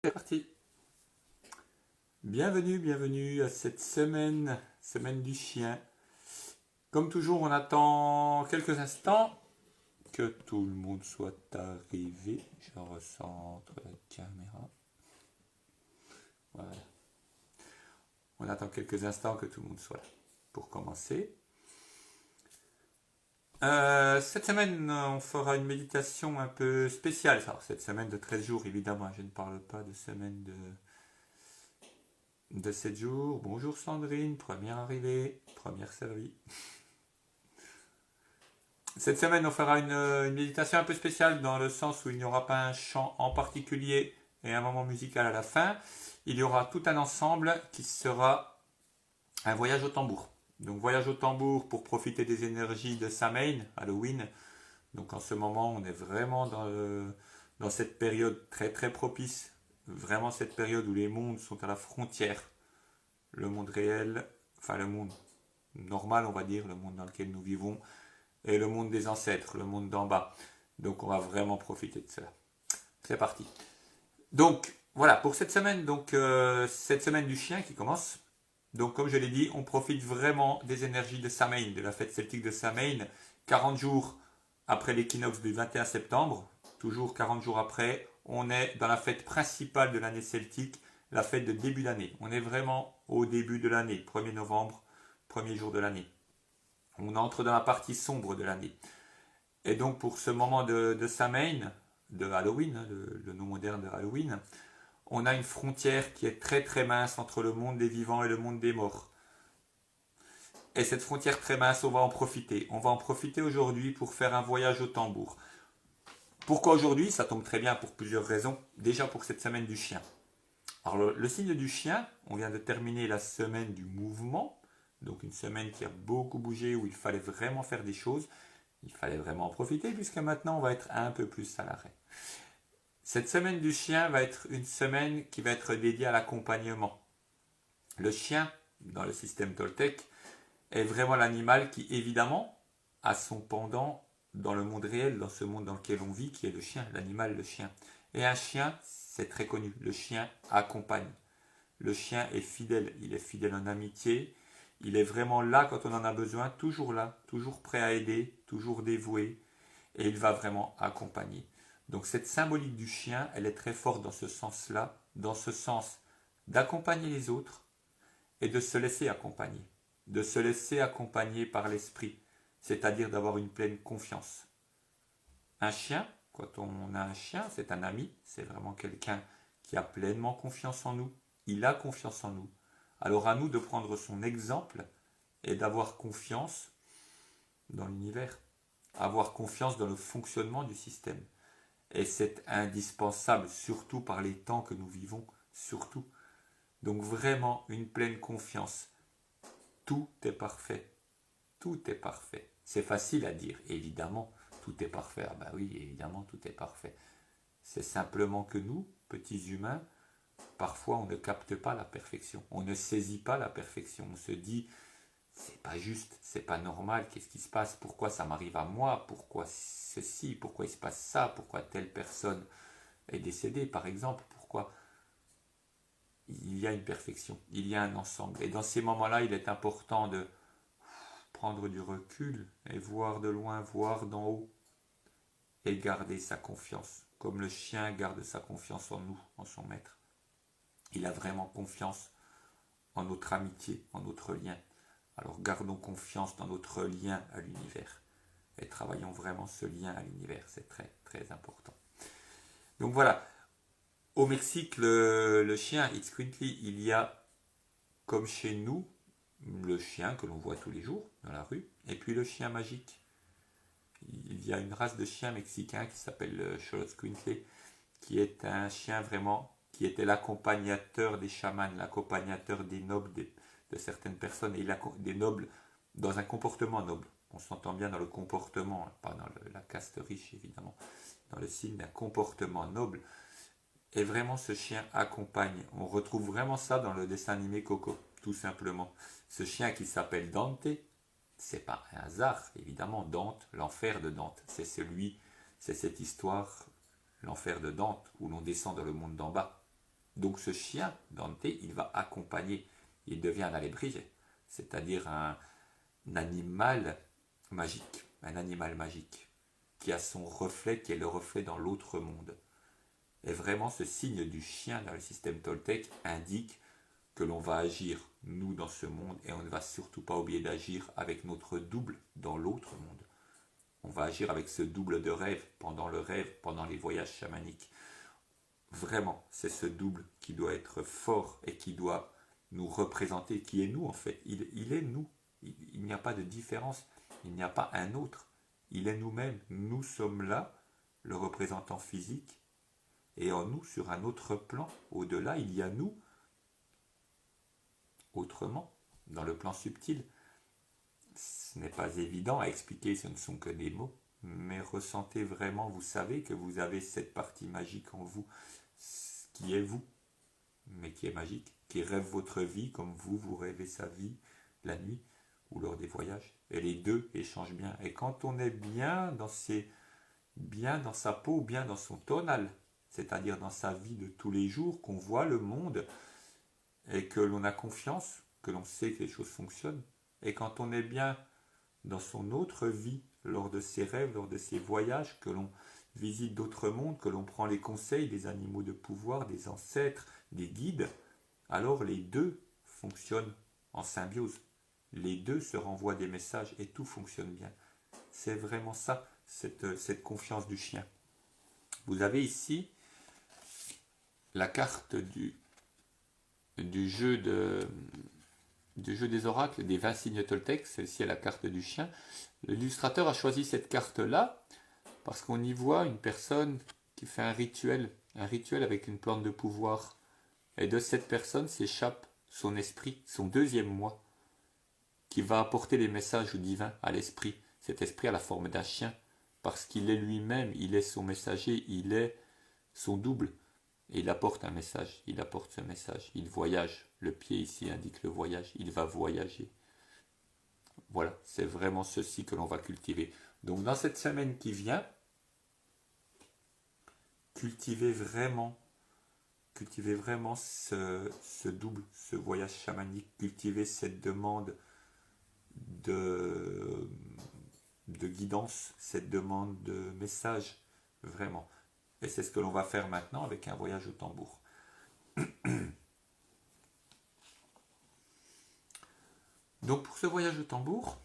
C'est parti. Bienvenue à cette semaine du chien. Comme toujours, on attend quelques instants que tout le monde soit arrivé. Je recentre la caméra. Voilà. On attend quelques instants que tout le monde soit là pour commencer. Cette semaine, on fera une méditation un peu spéciale. Alors, cette semaine de 13 jours, évidemment, je ne parle pas de semaine de 7 jours. Bonjour Sandrine, première arrivée, première servie. Cette semaine, on fera une méditation un peu spéciale dans le sens où il n'y aura pas un chant en particulier et un moment musical à la fin. Il y aura tout un ensemble qui sera un voyage au tambour. Donc voyage au tambour pour profiter des énergies de Samhain, Halloween. Donc en ce moment, on est vraiment dans cette période très très propice. Vraiment cette période où les mondes sont à la frontière. Le monde réel, enfin le monde normal, on va dire, le monde dans lequel nous vivons, et le monde des ancêtres, le monde d'en bas. Donc on va vraiment profiter de cela. C'est parti. Donc voilà, pour cette semaine, cette semaine du chien qui commence. Donc comme je l'ai dit, on profite vraiment des énergies de Samhain, de la fête celtique de Samhain, 40 jours après l'équinoxe du 21 septembre, toujours 40 jours après, on est dans la fête principale de l'année celtique, la fête de début d'année. On est vraiment au début de l'année, 1er novembre, premier jour de l'année. On entre dans la partie sombre de l'année. Et donc pour ce moment de Samhain, de Halloween, le nom moderne de Halloween, on a une frontière qui est très très mince entre le monde des vivants et le monde des morts. Et cette frontière très mince, on va en profiter. On va en profiter aujourd'hui pour faire un voyage au tambour. Pourquoi aujourd'hui? Ça tombe très bien pour plusieurs raisons. Déjà pour cette semaine du chien. Alors le signe du chien, on vient de terminer la semaine du mouvement. Donc une semaine qui a beaucoup bougé, où il fallait vraiment faire des choses. Il fallait vraiment en profiter, puisque maintenant on va être un peu plus à l'arrêt. Cette semaine du chien va être une semaine qui va être dédiée à l'accompagnement. Le chien, dans le système Toltec, est vraiment l'animal qui, évidemment, a son pendant dans le monde réel, dans ce monde dans lequel on vit, qui est le chien, l'animal, le chien. Et un chien, c'est très connu, le chien accompagne. Le chien est fidèle, il est fidèle en amitié, il est vraiment là quand on en a besoin, toujours prêt à aider, toujours dévoué, et il va vraiment accompagner. Donc cette symbolique du chien, elle est très forte dans ce sens-là, dans ce sens d'accompagner les autres et de se laisser accompagner. De se laisser accompagner par l'esprit, c'est-à-dire d'avoir une pleine confiance. Un chien, quand on a un chien, c'est un ami, c'est vraiment quelqu'un qui a pleinement confiance en nous, il a confiance en nous. Alors à nous de prendre son exemple et d'avoir confiance dans l'univers, avoir confiance dans le fonctionnement du système. Et c'est indispensable, surtout par les temps que nous vivons, surtout. Donc vraiment une pleine confiance. Tout est parfait. Tout est parfait. C'est facile à dire, évidemment, tout est parfait. Ah ben oui, évidemment, tout est parfait. C'est simplement que nous, petits humains, parfois on ne capte pas la perfection. On ne saisit pas la perfection. On se dit, c'est pas juste, c'est pas normal, qu'est-ce qui se passe, pourquoi ça m'arrive à moi, pourquoi ceci, pourquoi il se passe ça, pourquoi telle personne est décédée, par exemple, pourquoi il y a une perfection, il y a un ensemble. Et dans ces moments-là, il est important de prendre du recul et voir de loin, voir d'en haut et garder sa confiance, comme le chien garde sa confiance en nous, en son maître. Il a vraiment confiance en notre amitié, en notre lien. Alors gardons confiance dans notre lien à l'univers et travaillons vraiment ce lien à l'univers, c'est très très important. Donc voilà, au Mexique, le chien Itzcuintli, il y a comme chez nous le chien que l'on voit tous les jours dans la rue, et puis le chien magique. Il y a une race de chiens mexicains qui s'appelle le Xoloitzcuintle, qui est un chien vraiment qui était l'accompagnateur des chamans, l'accompagnateur des nobles, de certaines personnes, et des nobles dans un comportement noble. On s'entend bien dans le comportement, pas dans la caste riche évidemment, dans le signe d'un comportement noble. Et vraiment ce chien accompagne. On retrouve vraiment ça dans le dessin animé Coco, tout simplement. Ce chien qui s'appelle Dante, c'est pas un hasard, évidemment. Dante, l'enfer de Dante, c'est cette histoire, l'enfer de Dante, où l'on descend dans le monde d'en bas. Donc ce chien, Dante, il va accompagner, il devient un alebrije, c'est-à-dire un animal magique, qui a son reflet, qui est le reflet dans l'autre monde. Et vraiment, ce signe du chien dans le système toltèque indique que l'on va agir, nous, dans ce monde, et on ne va surtout pas oublier d'agir avec notre double dans l'autre monde. On va agir avec ce double de rêve, pendant les voyages chamaniques. Vraiment, c'est ce double qui doit être fort et qui doit nous représenter, qui est nous en fait. Il est nous. Il n'y a pas de différence. Il n'y a pas un autre. Il est nous-mêmes. Nous sommes là, le représentant physique, et en nous, sur un autre plan, au-delà, il y a nous, autrement, dans le plan subtil. Ce n'est pas évident à expliquer, ce ne sont que des mots, mais ressentez vraiment, vous savez que vous avez cette partie magique en vous, qui est vous, mais qui est magique, qui rêve votre vie comme vous rêvez sa vie la nuit ou lors des voyages. Et les deux échangent bien. Et quand on est bien dans sa peau, bien dans son tonal, c'est-à-dire dans sa vie de tous les jours, qu'on voit le monde et que l'on a confiance, que l'on sait que les choses fonctionnent, et quand on est bien dans son autre vie, lors de ses rêves, lors de ses voyages, que l'on visite d'autres mondes, que l'on prend les conseils des animaux de pouvoir, des ancêtres, des guides, alors les deux fonctionnent en symbiose. Les deux se renvoient des messages et tout fonctionne bien. C'est vraiment ça, cette confiance du chien. Vous avez ici la carte du jeu des oracles, des 20 signes toltèques, celle-ci est la carte du chien. L'illustrateur a choisi cette carte-là parce qu'on y voit une personne qui fait un rituel avec une plante de pouvoir. Et de cette personne s'échappe son esprit, son deuxième moi, qui va apporter les messages divins à l'esprit. Cet esprit a la forme d'un chien, parce qu'il est lui-même, il est son messager, il est son double. Et il apporte un message, il apporte ce message, il voyage. Le pied ici indique le voyage, il va voyager. Voilà, c'est vraiment ceci que l'on va cultiver. Donc dans cette semaine qui vient, cultivez vraiment ce double, ce voyage chamanique, cultivez cette demande de guidance, cette demande de message, vraiment. Et c'est ce que l'on va faire maintenant avec un voyage au tambour. Donc pour ce voyage au tambour,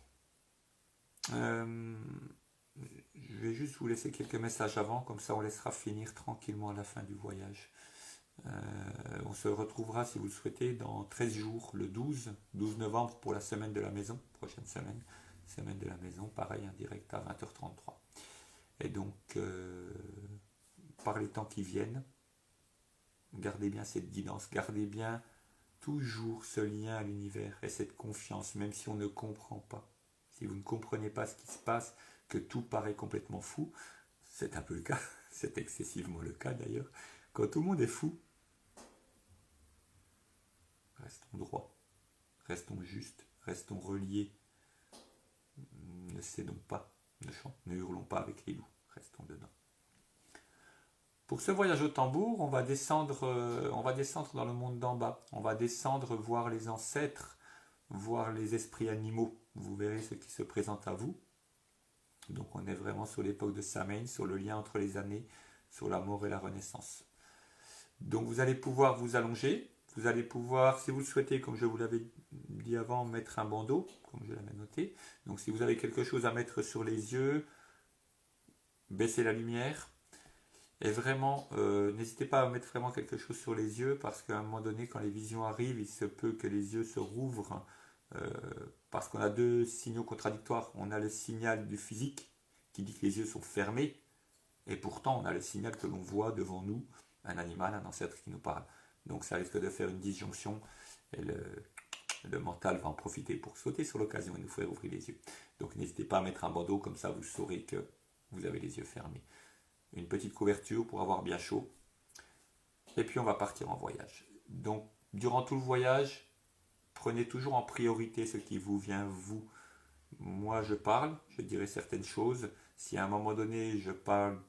je vais juste vous laisser quelques messages avant, comme ça on laissera finir tranquillement à la fin du voyage. On se retrouvera, si vous le souhaitez, dans 13 jours, le 12 novembre pour la semaine de la maison, prochaine semaine de la maison, pareil, en direct à 20h33. Et donc, par les temps qui viennent, gardez bien cette guidance, gardez bien toujours ce lien à l'univers et cette confiance, même si on ne comprend pas. Si vous ne comprenez pas ce qui se passe, que tout paraît complètement fou, c'est un peu le cas, c'est excessivement le cas d'ailleurs, quand tout le monde est fou, restons droits, restons justes, restons reliés, ne cédons pas, ne hurlons pas avec les loups, restons dedans. Pour ce voyage au tambour, on va descendre dans le monde d'en bas. On va descendre voir les ancêtres, voir les esprits animaux. Vous verrez ce qui se présente à vous. Donc on est vraiment sur l'époque de Samhain, sur le lien entre les années, sur la mort et la renaissance. Donc vous allez pouvoir vous allonger. Vous allez pouvoir, si vous le souhaitez, comme je vous l'avais dit avant, mettre un bandeau, comme je l'avais noté. Donc si vous avez quelque chose à mettre sur les yeux, baissez la lumière. Et vraiment, n'hésitez pas à mettre vraiment quelque chose sur les yeux, parce qu'à un moment donné, quand les visions arrivent, il se peut que les yeux se rouvrent, parce qu'on a deux signaux contradictoires. On a le signal du physique, qui dit que les yeux sont fermés, et pourtant on a le signal que l'on voit devant nous, un animal, un ancêtre qui nous parle. Donc ça risque de faire une disjonction, et le mental va en profiter pour sauter sur l'occasion et nous faire ouvrir les yeux. Donc n'hésitez pas à mettre un bandeau, comme ça vous saurez que vous avez les yeux fermés. Une petite couverture pour avoir bien chaud. Et puis on va partir en voyage. Donc durant tout le voyage, prenez toujours en priorité ce qui vous vient vous. Moi je parle, je dirai certaines choses. Si à un moment donné je parle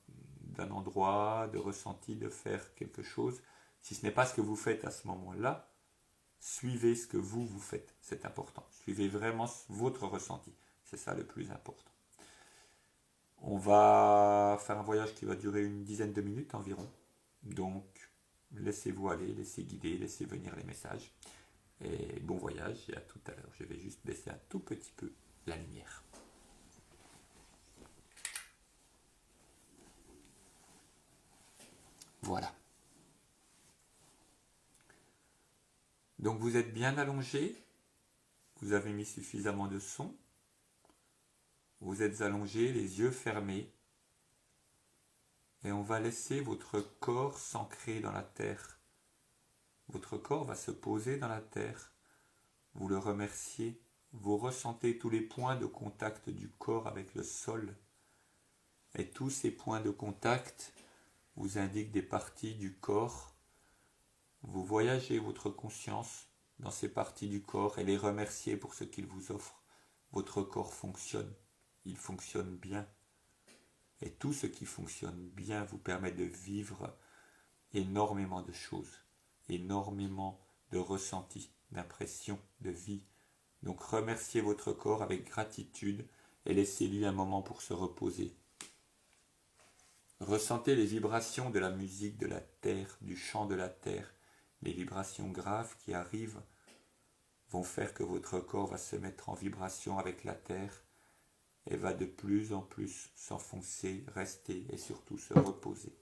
d'un endroit, de ressenti, de faire quelque chose, Si ce n'est pas ce que vous faites à ce moment-là, suivez ce que vous faites. C'est important. Suivez vraiment votre ressenti. C'est ça le plus important. On va faire un voyage qui va durer une dizaine de minutes environ. Donc, laissez-vous aller, laissez guider, laissez venir les messages. Et bon voyage et à tout à l'heure. Je vais juste baisser un tout petit peu la lumière. Voilà. Donc vous êtes bien allongé. Vous avez mis suffisamment de son. Vous êtes allongé, les yeux fermés. Et on va laisser votre corps s'ancrer dans la terre. Votre corps va se poser dans la terre. Vous le remerciez. Vous ressentez tous les points de contact du corps avec le sol. Et tous ces points de contact vous indiquent des parties du corps. Vous voyagez votre conscience dans ces parties du corps et les remerciez pour ce qu'il vous offre. Votre corps fonctionne. Il fonctionne bien. Et tout ce qui fonctionne bien vous permet de vivre énormément de choses, énormément de ressentis, d'impressions, de vie. Donc remerciez votre corps avec gratitude et laissez-lui un moment pour se reposer. Ressentez les vibrations de la musique de la terre, du chant de la terre. Les vibrations graves qui arrivent vont faire que votre corps va se mettre en vibration avec la terre et va de plus en plus s'enfoncer, rester et surtout se reposer.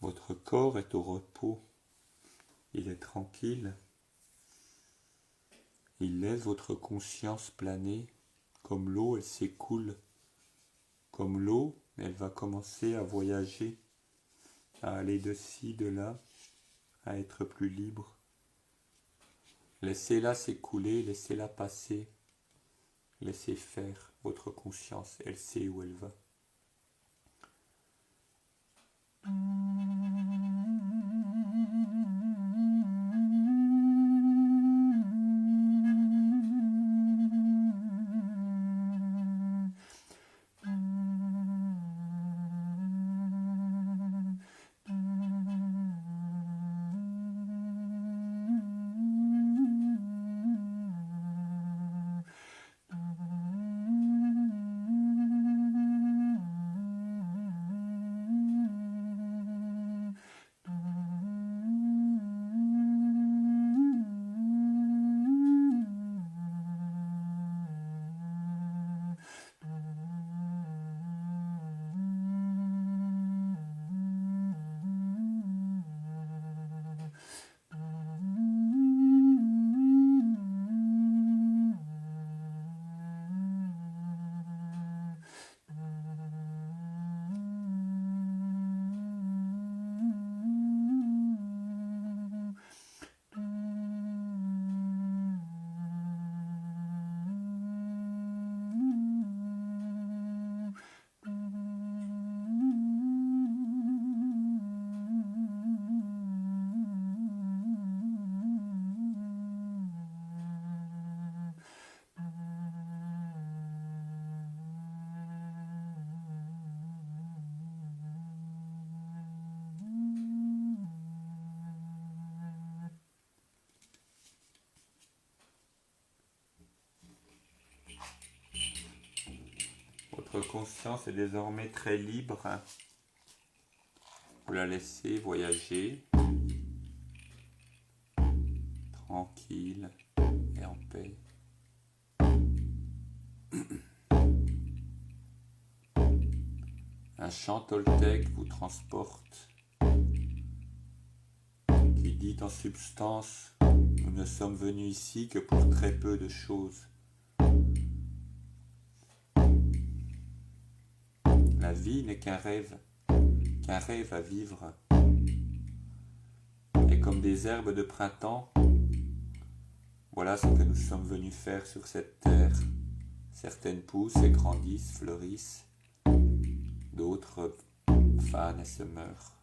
Votre corps est au repos, il est tranquille, il laisse votre conscience planer, comme l'eau elle s'écoule, comme l'eau elle va commencer à voyager, à aller de ci, de là, à être plus libre. Laissez-la s'écouler, laissez-la passer, laissez faire votre conscience, elle sait où elle va. Votre conscience est désormais très libre. Vous la laissez voyager, tranquille et en paix. Un chant toltèque vous transporte, qui dit en substance: nous ne sommes venus ici que pour très peu de choses. La vie n'est qu'un rêve à vivre. Et comme des herbes de printemps, voilà ce que nous sommes venus faire sur cette terre. Certaines poussent et grandissent, fleurissent, d'autres fanent et se meurent.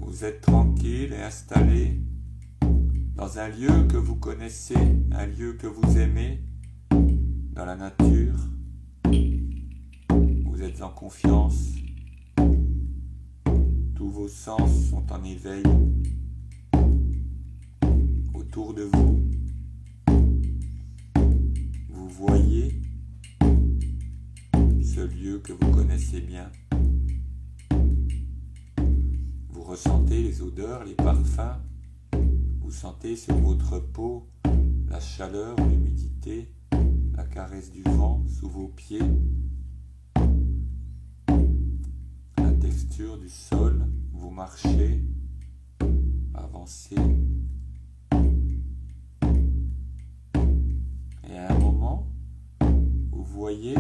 Vous êtes tranquille et installé dans un lieu que vous connaissez, un lieu que vous aimez, dans la nature. Vous êtes en confiance. Tous vos sens sont en éveil. Autour de vous, vous voyez ce lieu que vous connaissez bien. Vous ressentez les odeurs, les parfums. Vous sentez sur votre peau la chaleur, l'humidité, la caresse du vent sous vos pieds, la texture du sol. Vous marchez, avancez. Et à un moment, vous voyez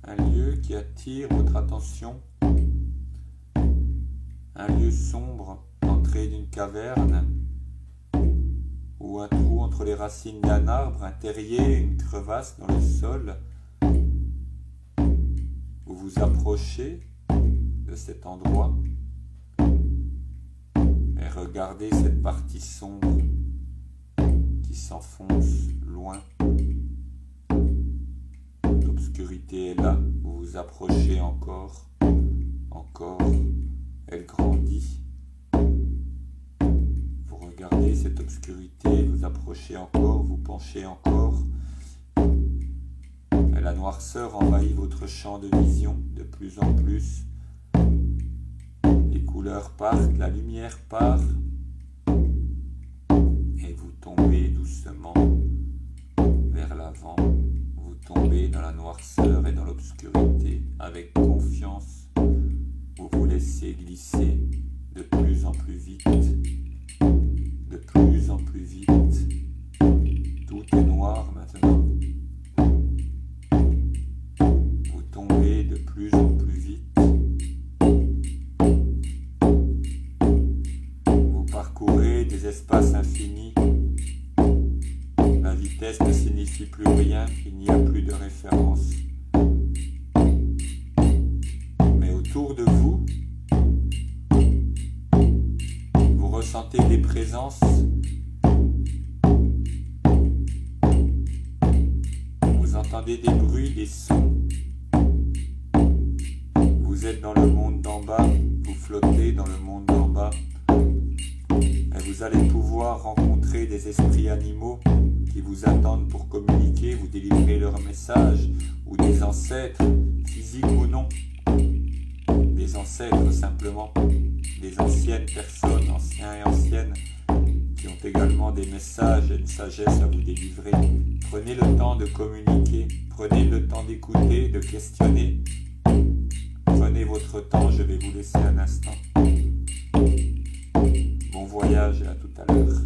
un lieu qui attire votre attention. Un lieu sombre, entrée d'une caverne, ou un trou entre les racines d'un arbre, un terrier, une crevasse dans le sol. Vous vous approchez de cet endroit et regardez cette partie sombre qui s'enfonce loin. L'obscurité est là, vous vous approchez encore, elle grandit. Vous regardez cette obscurité, vous approchez encore, vous penchez encore. Et la noirceur envahit votre champ de vision de plus en plus. Les couleurs partent, la lumière part. Et vous tombez doucement vers l'avant. Vous tombez dans la noirceur et dans l'obscurité avec confiance. Vous vous laissez glisser de plus en plus vite, de plus en plus vite. Tout est noir maintenant. Vous tombez de plus en plus vite. Vous parcourez des espaces infinis. La vitesse vitesse ne signifie plus rien, il n'y a plus de référence. Mais autour de vous, vous ressentez des présences. Vous entendez des bruits, des sons. Vous êtes dans le monde d'en bas, vous flottez dans le monde d'en bas. Et vous allez pouvoir rencontrer des esprits animaux qui vous attendent pour communiquer, vous délivrer leur message, ou des ancêtres, physiques ou non. Des ancêtres simplement, des anciennes personnes, anciens et anciennes, qui ont également des messages et une sagesse à vous délivrer. Prenez le temps de communiquer, prenez le temps d'écouter, de questionner. Prenez votre temps, je vais vous laisser un instant. Bon voyage et à tout à l'heure.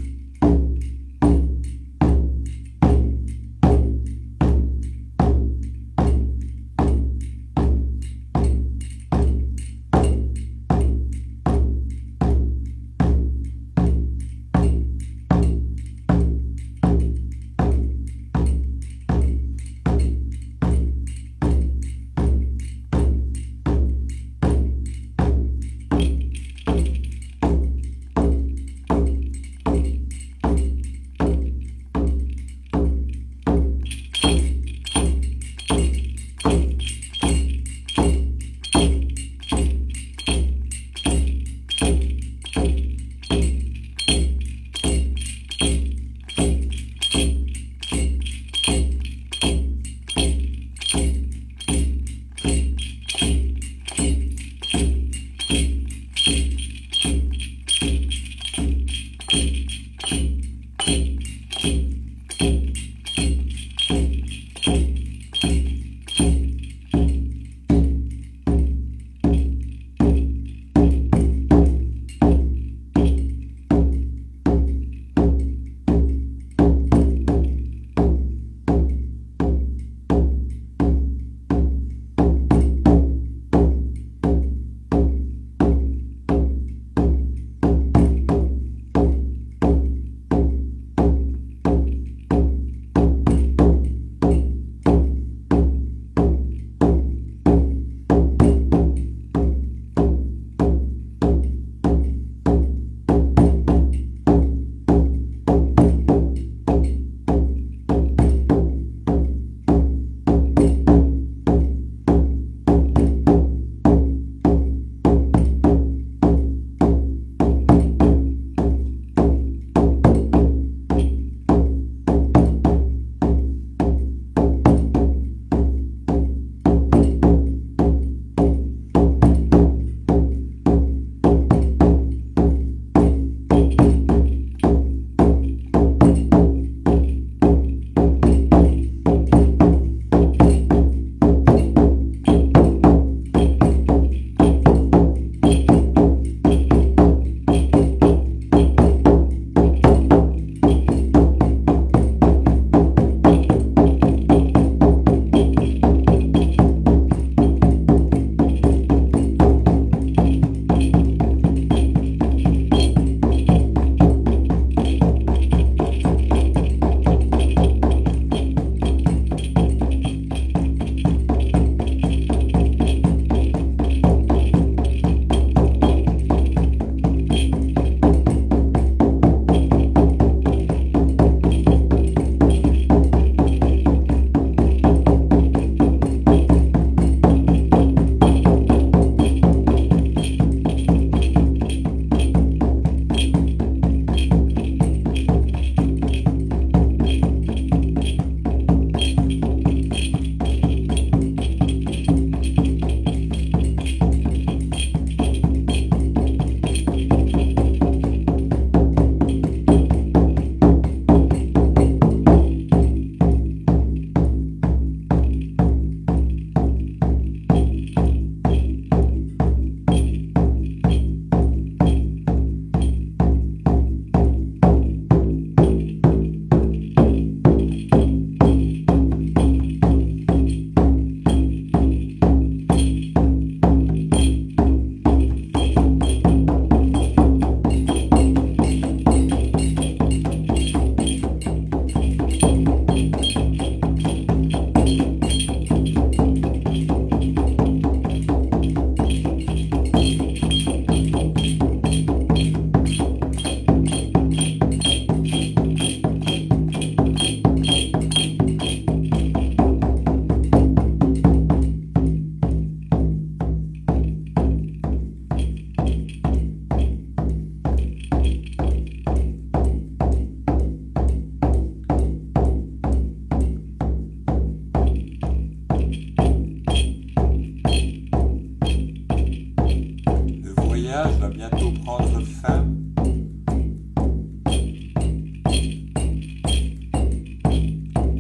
voyage va bientôt prendre fin.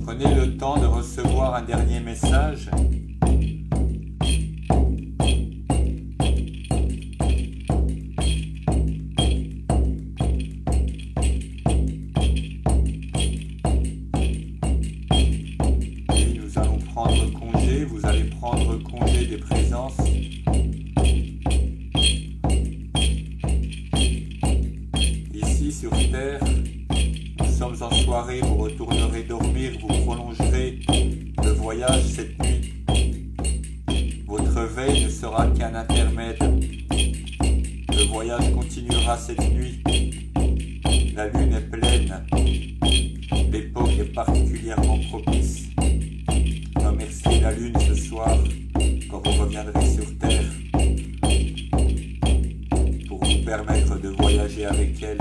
Prenez le temps de recevoir un dernier message. Puis nous allons prendre congé, vous allez prendre congé des présences. Ici sur Terre, nous sommes en soirée, vous retournerez dormir, vous prolongerez le voyage cette nuit. Votre veille ne sera qu'un intermède. Le voyage continuera cette nuit. La lune est pleine. L'époque est particulièrement propice. Remerciez la lune ce soir quand vous reviendrez sur Terre pour vous permettre de voyager avec elle.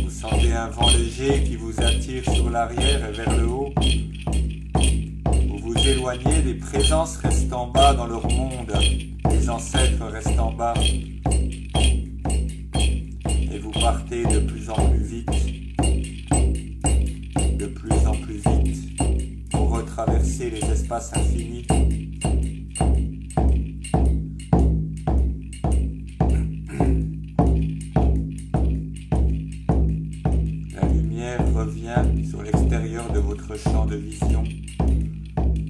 Vous sentez un vent léger qui vous attire sur l'arrière et vers le haut. Vous vous éloignez, les présences restent en bas dans leur monde, les ancêtres restent en bas. Et vous partez de plus en plus vite, pour retraverser les espaces infinis. La lumière revient sur l'extérieur de votre champ de vision.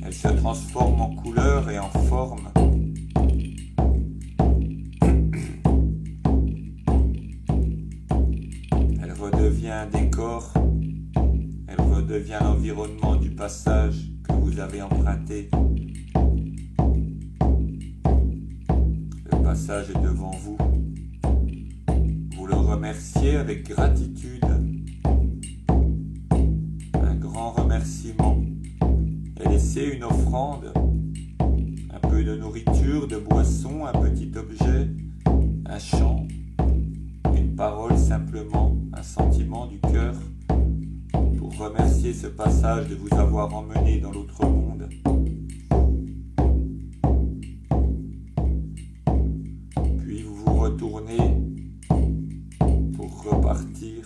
Elle se transforme en couleur et en forme. Elle redevient un décor. Elle redevient l'environnement du passage que vous avez emprunté. Le passage est devant vous. Vous le remerciez avec gratitude. Un grand remerciement. Et laissez une offrande. Un peu de nourriture, de boisson, un petit objet, un chant, une parole simplement, un sentiment du cœur. Pour remercier ce passage de vous avoir emmené dans l'autre monde. Puis vous vous retournez pour repartir.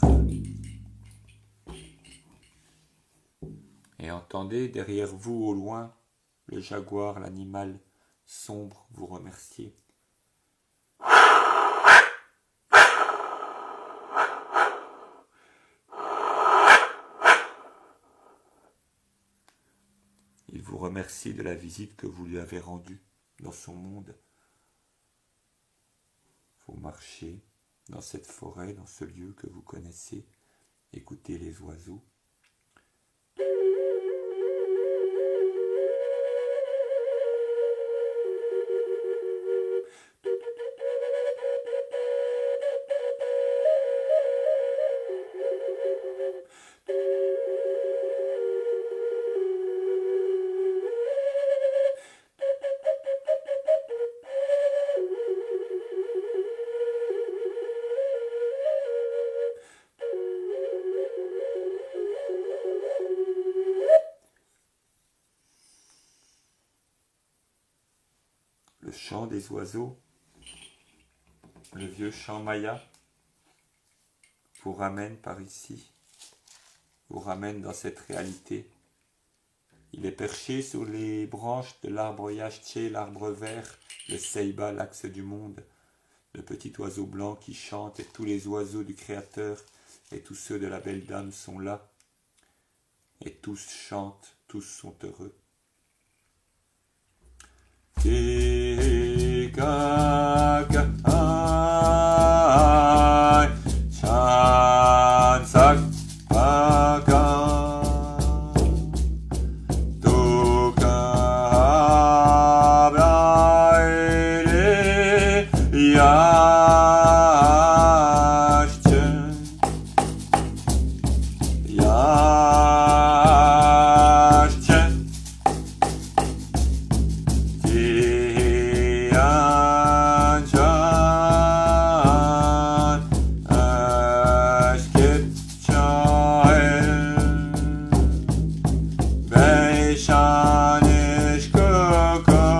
Et entendez derrière vous au loin le jaguar, l'animal sombre, vous remercier. Il vous remercie de la visite que vous lui avez rendue dans son monde. Vous marchez dans cette forêt, dans ce lieu que vous connaissez, écoutez les oiseaux. Le chant des oiseaux, le vieux chant maya, vous ramène par ici, vous ramène dans cette réalité. Il est perché sur les branches de l'arbre yaché, l'arbre vert, le ceiba, l'axe du monde, le petit oiseau blanc qui chante, et tous les oiseaux du Créateur et tous ceux de la belle dame sont là, et tous chantent, tous sont heureux. Shanish Koko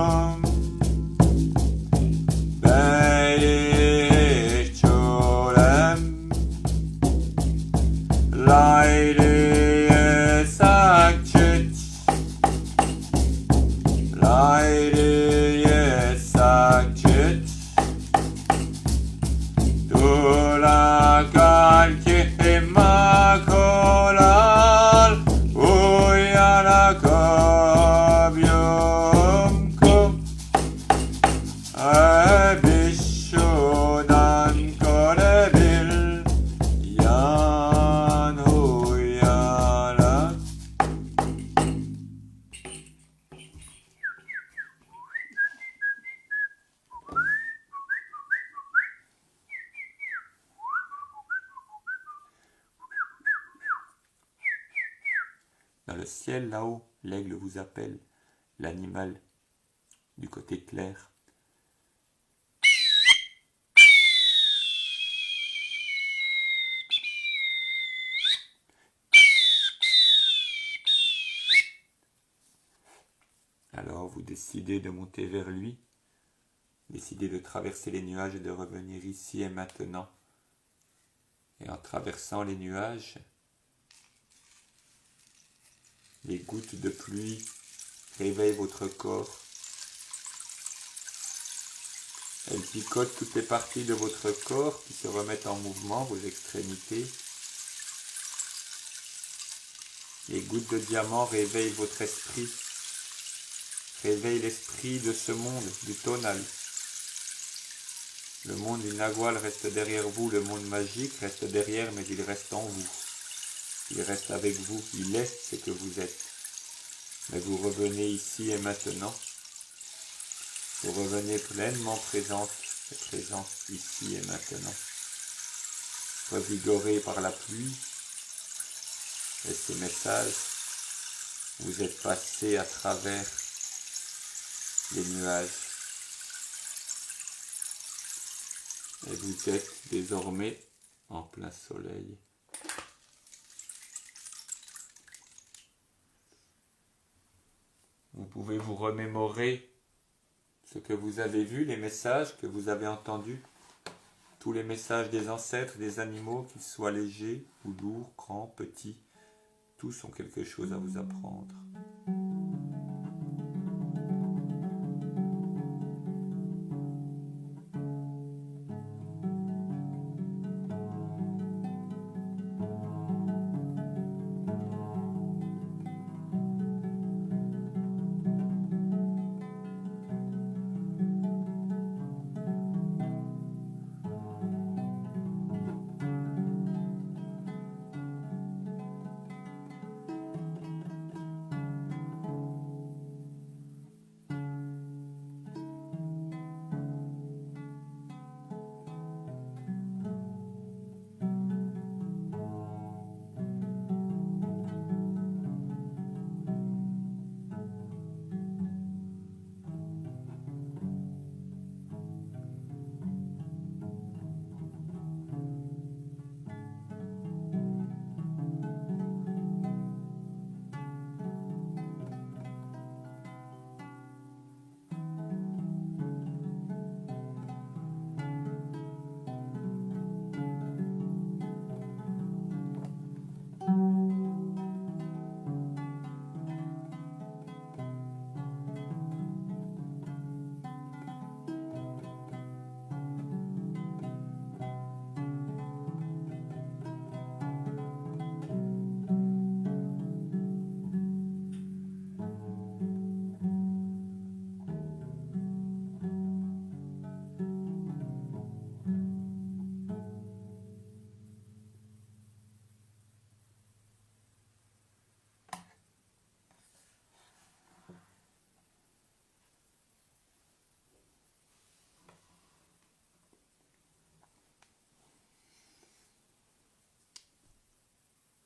le ciel là-haut, l'aigle vous appelle, l'animal du côté clair. Alors vous décidez de monter vers lui, décidez de traverser les nuages et de revenir ici et maintenant. Et en traversant les nuages, les gouttes de pluie réveillent votre corps. Elles picotent toutes les parties de votre corps qui se remettent en mouvement, vos extrémités. Les gouttes de diamant réveillent votre esprit, réveillent l'esprit de ce monde, du tonal. Le monde du Nagual reste derrière vous, le monde magique reste derrière, mais il reste en vous. Il reste avec vous, il est ce que vous êtes. Mais vous revenez ici et maintenant. Vous revenez pleinement présente et présent ici et maintenant. Revigoré par la pluie et ces messages, vous êtes passé à travers les nuages. Et vous êtes désormais en plein soleil. Vous pouvez vous remémorer ce que vous avez vu, les messages que vous avez entendus, tous les messages des ancêtres, des animaux, qu'ils soient légers ou lourds, grands, petits, tous ont quelque chose à vous apprendre.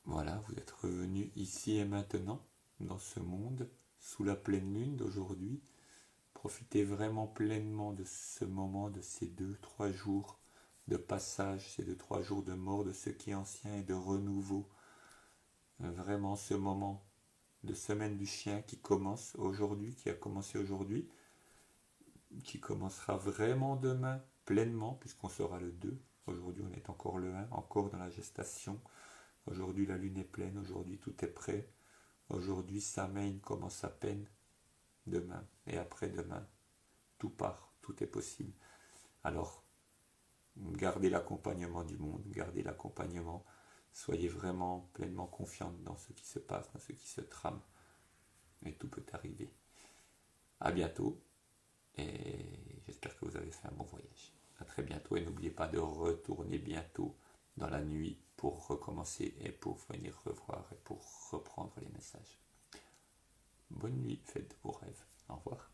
Voilà, vous êtes revenu ici et maintenant, dans ce monde, sous la pleine lune d'aujourd'hui. Profitez vraiment pleinement de ce moment, de ces 2-3 jours de passage, ces 2-3 jours de mort de ce qui est ancien et de renouveau. Vraiment ce moment de semaine du chien qui commence aujourd'hui, qui a commencé aujourd'hui, qui commencera vraiment demain pleinement, puisqu'on sera le 2. Aujourd'hui on est encore le 1, encore dans la gestation. Aujourd'hui la lune est pleine, aujourd'hui tout est prêt. Aujourd'hui Samhain commence à peine. Demain et après-demain, tout part, tout est possible. Alors, gardez l'accompagnement du monde, gardez l'accompagnement, soyez vraiment pleinement confiante dans ce qui se passe, dans ce qui se trame, et tout peut arriver. À bientôt, et j'espère que vous avez fait un bon voyage. À très bientôt, et n'oubliez pas de retourner bientôt dans la nuit pour recommencer et pour venir revoir et pour reprendre les messages. Bonne nuit, faites de beaux rêves. Au revoir.